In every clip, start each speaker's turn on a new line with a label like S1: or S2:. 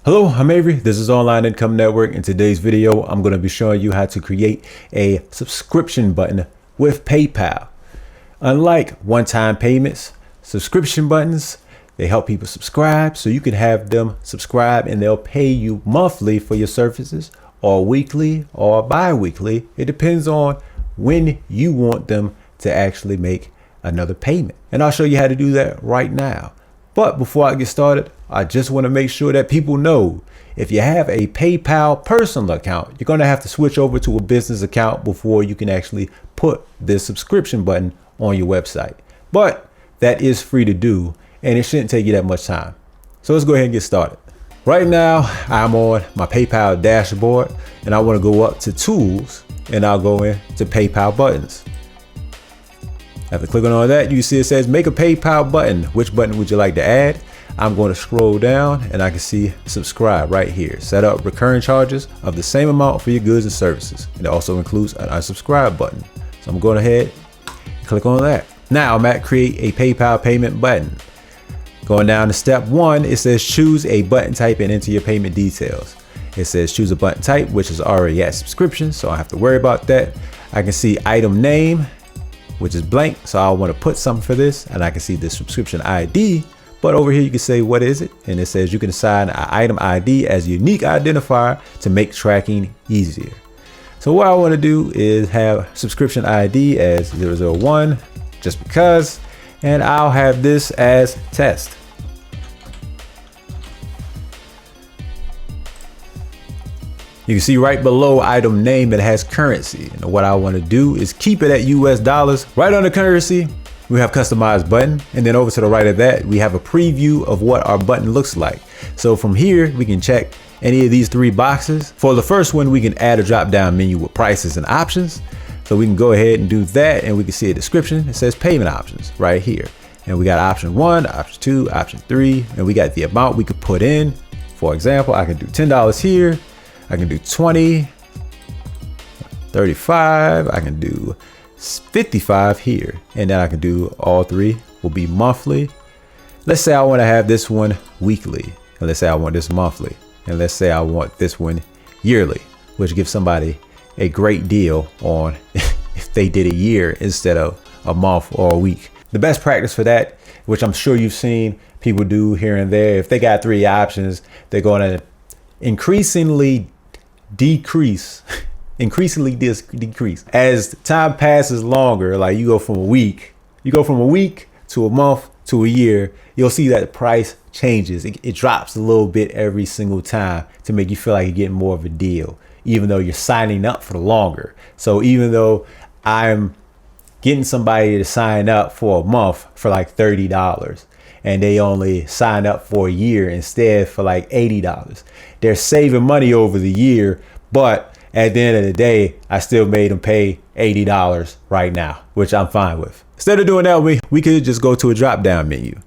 S1: Hello, I'm Avery. This is Online Income Network. In today's video, I'm going to be showing you how to create a subscription button with PayPal. Unlike one-time payments, subscription buttons, they help people subscribe so you can have them subscribe and they'll pay you monthly for your services or weekly or bi-weekly. It depends on when you want them to actually make another payment. And I'll show you how to do that right now. But before I get started, I just want to make sure that people know if you have a PayPal personal account, you're going to have to switch over to a business account before you can actually put this subscription button on your website. But that is free to do and it shouldn't take you that much time. So let's go ahead and get started. Right now, I'm on my PayPal dashboard and I want to go up to Tools and I'll go into PayPal buttons. After clicking on that, you see it says make a PayPal button. Which button would you like to add? I'm going to scroll down and I can see subscribe right here. Set up recurring charges of the same amount for your goods and services. It also includes an unsubscribe button. So I'm going ahead and click on that. Now I'm at create a PayPal payment button. Going down to step 1, it says choose a button type and enter your payment details. It says choose a button type, which is already at subscription, so I don't have to worry about that. I can see item name, which is blank, so I want to put something for this, and I can see the subscription ID, but over here you can say what is it, and it says you can assign an item ID as a unique identifier to make tracking easier. So what I want to do is have subscription ID as 001 just because, and I'll have this as test. You can see right below item name it has currency. And what I want to do is keep it at US dollars. Right under currency, we have customized button. And then over to the right of that, we have a preview of what our button looks like. So from here, we can check any of these 3 boxes. For the first one, we can add a drop down menu with prices and options. So we can go ahead and do that. And we can see a description. It says payment options right here. And we got option 1, option 2, option 3, and we got the amount we could put in. For example, I can do $10 here. I can do 20, 35, I can do 55 here. And then I can do all 3 will be monthly. Let's say I want to have this one weekly. And let's say I want this monthly. And let's say I want this one yearly, which gives somebody a great deal on if they did a year instead of a month or a week. The best practice for that, which I'm sure you've seen people do here and there, if they got 3 options, they're going to increasingly decrease as time passes longer. Like you go from a week to a month to a year, you'll see that the price changes. It drops a little bit every single time to make you feel like you're getting more of a deal, even though you're signing up for longer. So even though I'm getting somebody to sign up for a month for like $30 and they only sign up for a year instead for like $80. They're saving money over the year, but at the end of the day, I still made them pay $80 right now, which I'm fine with. Instead of doing that, we could just go to a drop down menu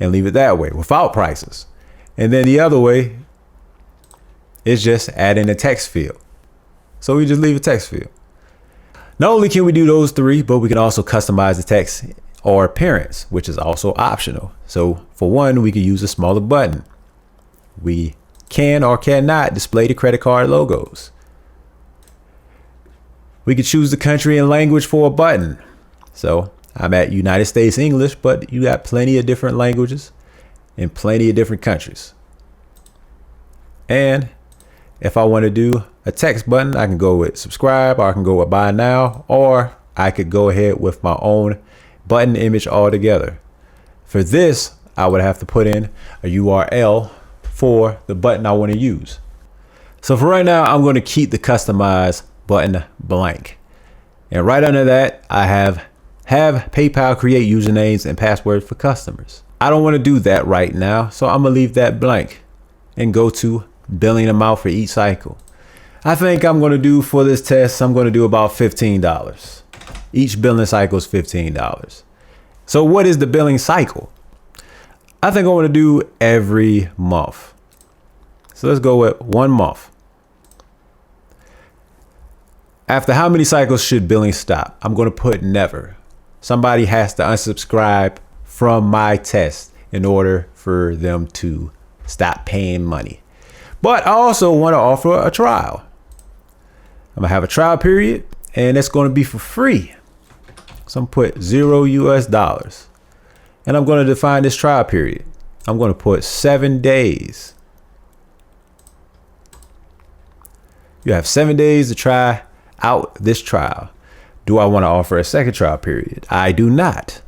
S1: and leave it that way without prices. And then the other way is just add in a text field. So we just leave a text field. Not only can we do those 3, but we can also customize the text or appearance, which is also optional. So for one, we could use a smaller button. We can or cannot display the credit card logos. We could choose the country and language for a button. So I'm at United States English, but you got plenty of different languages in plenty of different countries. And if I want to do a text button, I can go with subscribe, or I can go with buy now, or I could go ahead with my own button image altogether. For this, I would have to put in a URL for the button I want to use. So for right now, I'm going to keep the customized button blank. And right under that, I have PayPal create usernames and passwords for customers. I don't want to do that right now, so I'm going to leave that blank and go to billing amount for each cycle. I think I'm going to do for this test, I'm going to do about $15. Each billing cycle is $15. So what is the billing cycle? I think I want to do every month. So let's go with 1 month. After how many cycles should billing stop? I'm going to put never. Somebody has to unsubscribe from my test in order for them to stop paying money. But I also want to offer a trial. I'm gonna have a trial period, and it's going to be for free. So I'm gonna put $0 and I'm going to define this trial period. I'm going to put 7 days. You have 7 days to try out this trial. Do I want to offer a second trial period? I do not.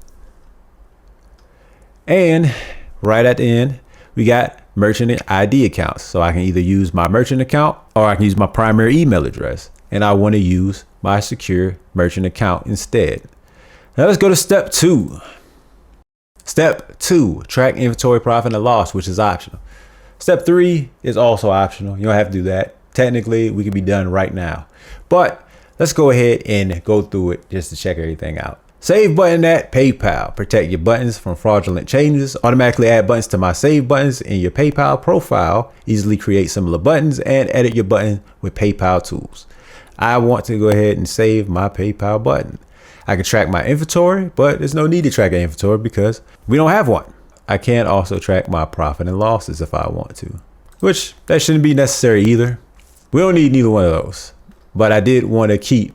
S1: And right at the end, we got merchant ID accounts. So I can either use my merchant account or I can use my primary email address. And I want to use my secure merchant account instead. Now let's go to step 2. Step 2, track inventory profit and loss, which is optional. Step 3 is also optional. You don't have to do that. Technically, we can be done right now. But let's go ahead and go through it just to check everything out. Save button at PayPal. Protect your buttons from fraudulent changes. Automatically add buttons to my save buttons in your PayPal profile. Easily create similar buttons and edit your button with PayPal tools. I want to go ahead and save my PayPal button. I can track my inventory, but there's no need to track an inventory because we don't have one. I can also track my profit and losses if I want to, which that shouldn't be necessary either. We don't need neither one of those, but I did want to keep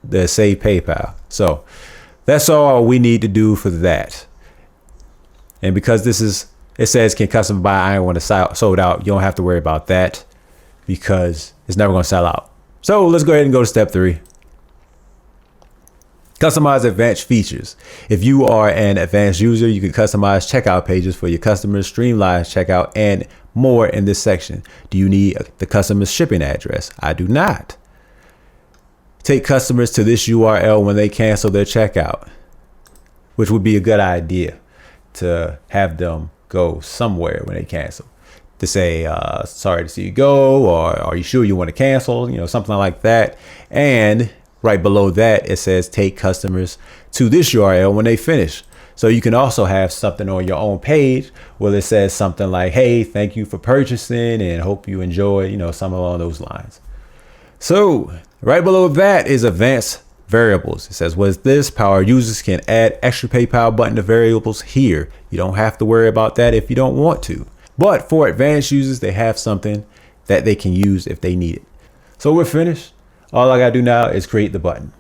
S1: the save PayPal. So that's all we need to do for that. And because it says can custom buy, I don't want to sold out. You don't have to worry about that because it's never going to sell out. So let's go ahead and go to step 3. Customize advanced features. If you are an advanced user, you can customize checkout pages for your customers, streamline checkout, and more in this section. Do you need the customer's shipping address? I do not. Take customers to this URL when they cancel their checkout, which would be a good idea to have them go somewhere when they cancel. To say, sorry to see you go, or are you sure you want to cancel? You know, something like that. And right below that, it says take customers to this URL when they finish. So you can also have something on your own page where it says something like, hey, thank you for purchasing and hope you enjoy, you know, something along those lines. So right below that is advanced variables. It says, what is this? Power users can add extra PayPal button to variables here. You don't have to worry about that if you don't want to. But for advanced users, they have something that they can use if they need it. So we're finished. All I gotta do now is create the button.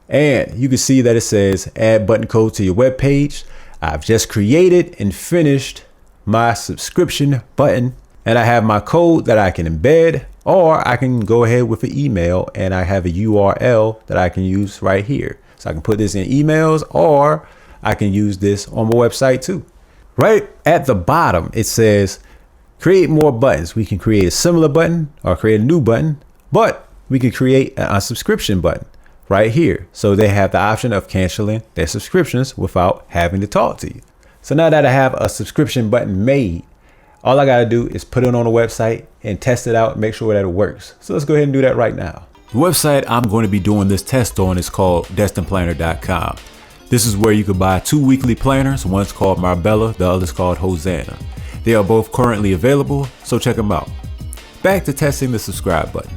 S1: And you can see that it says add button code to your web page. I've just created and finished my subscription button, and I have my code that I can embed, or I can go ahead with an email and I have a URL that I can use right here. So I can put this in emails, or I can use this on my website too. Right at the bottom, it says create more buttons. We can create a similar button or create a new button, but we can create a subscription button right here. So they have the option of canceling their subscriptions without having to talk to you. So now that I have a subscription button made, all I got to do is put it on the website and test it out and make sure that it works. So let's go ahead and do that right now. The website I'm going to be doing this test on is called destinplanner.com. This is where you can buy 2 weekly planners. One's called Marbella, the other's called Hosanna. They are both currently available, so check them out. Back to testing the subscribe button.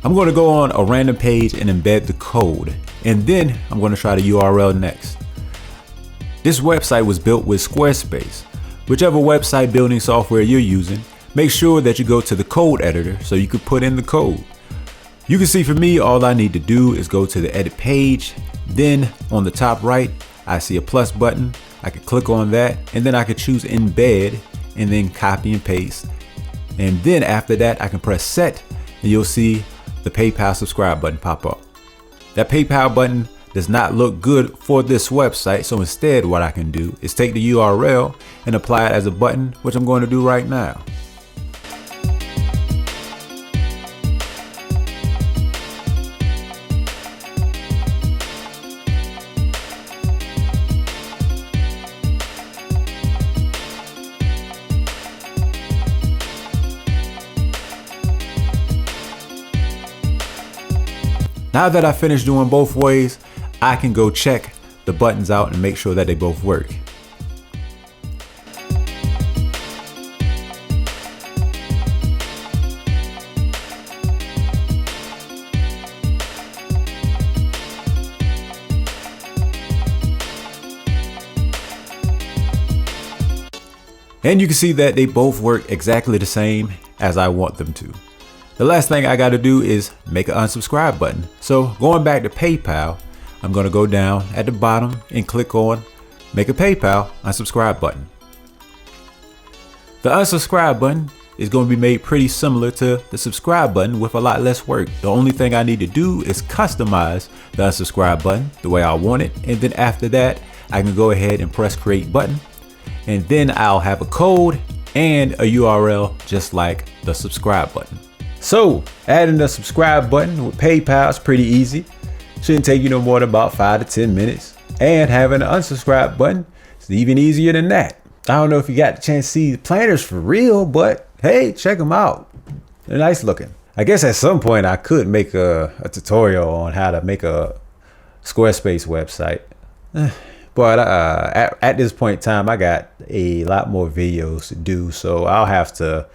S1: I'm going to go on a random page and embed the code, and then I'm going to try the URL next. This website was built with Squarespace. Whichever website building software you're using, make sure that you go to the code editor so you can put in the code. You can see for me, all I need to do is go to the edit page. Then on the top right, I see a plus button. I can click on that, and then I can choose embed and then copy and paste. And then after that, I can press set, and you'll see the PayPal subscribe button pop up. That PayPal button does not look good for this website, so instead what I can do is take the URL and apply it as a button, which I'm going to do right now. Now that I finished doing both ways, I can go check the buttons out and make sure that they both work. And you can see that they both work exactly the same as I want them to. The last thing I got to do is make an unsubscribe button. So going back to PayPal, I'm going to go down at the bottom and click on make a PayPal unsubscribe button. The unsubscribe button is going to be made pretty similar to the subscribe button with a lot less work. The only thing I need to do is customize the unsubscribe button the way I want it. And then after that, I can go ahead and press create button. And then I'll have a code and a URL just like the subscribe button. So adding the subscribe button with PayPal is pretty easy. Shouldn't take you no more than about 5 to 10 minutes. And having an unsubscribe button is even easier than that. I don't know if you got the chance to see the planners for real, but hey, check them out. They're nice looking. I guess at some point I could make a tutorial on how to make a Squarespace website. But at this point in time, I got a lot more videos to do, so I'll have to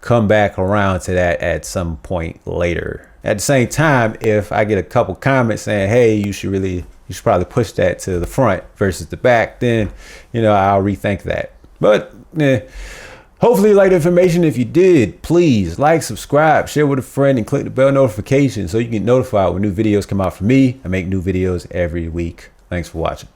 S1: come back around to that at some point later. At the same time, if I get a couple comments saying, hey, you should probably push that to the front versus the back, then, I'll rethink that. But hopefully you liked the information. If you did, please like, subscribe, share with a friend, and click the bell notification so you get notified when new videos come out from me. I make new videos every week. Thanks for watching.